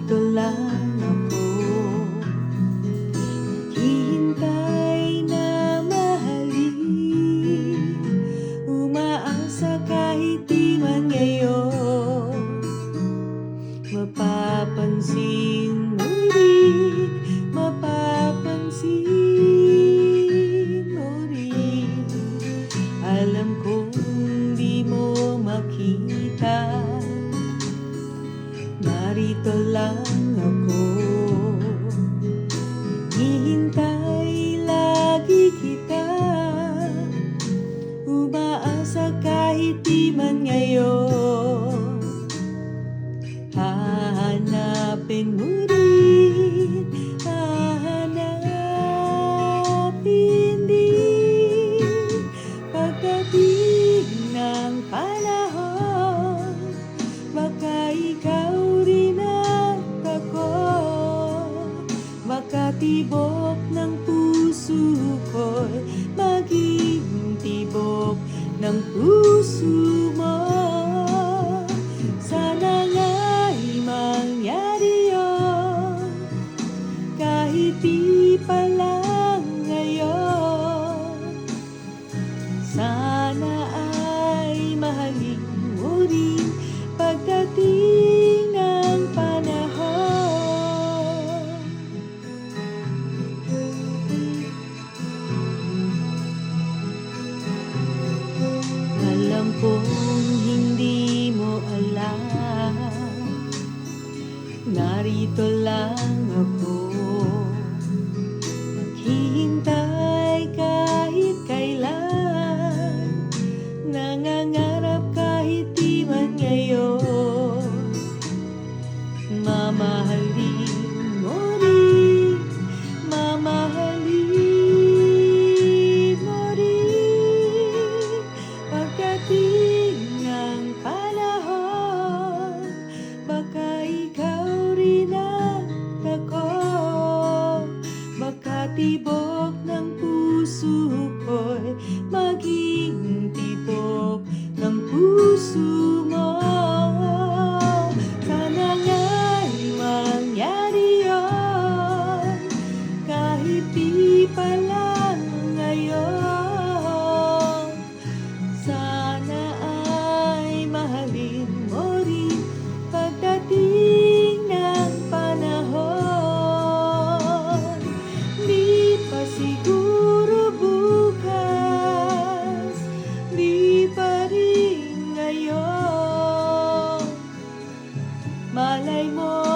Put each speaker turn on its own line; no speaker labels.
narito lang ako, hihintay na mahalin, umaasa kahit di man ngayon. Mapapansin mo rin, mapapansin mo rin, alam kong di mo makita, narito lang ako, hihintay lagi kita, umaasa kahit di man ngayon. Hahanapin mo rin, hahanapin din, pagdating ng panahon, baka ikaw rin at ako, makatibok ng puso ko'y maging tibok ng puso mo. Sana nga'y mangyari yun, kahit di pa lang ngayon. Sana ay mahalin mo rin pagdating ng panahon. Alam kong hindi mo alam, narito lang ako, maghihintay kahit kailan, nangangarap kahit di man ngayon. Mamahalin mo rin, mamahalin mo rin, pagdating ng panahon, baka ikaw rin at ako, makatibok ng puso ko'y maging tibok ng puso mo. Sana nga'y mangyari yun, kahit di pa lang ngayon. Sana ay mahalin mo rin pagdating ng panahon. Di pa siguro bukas, di pa rin ngayon. Malay mo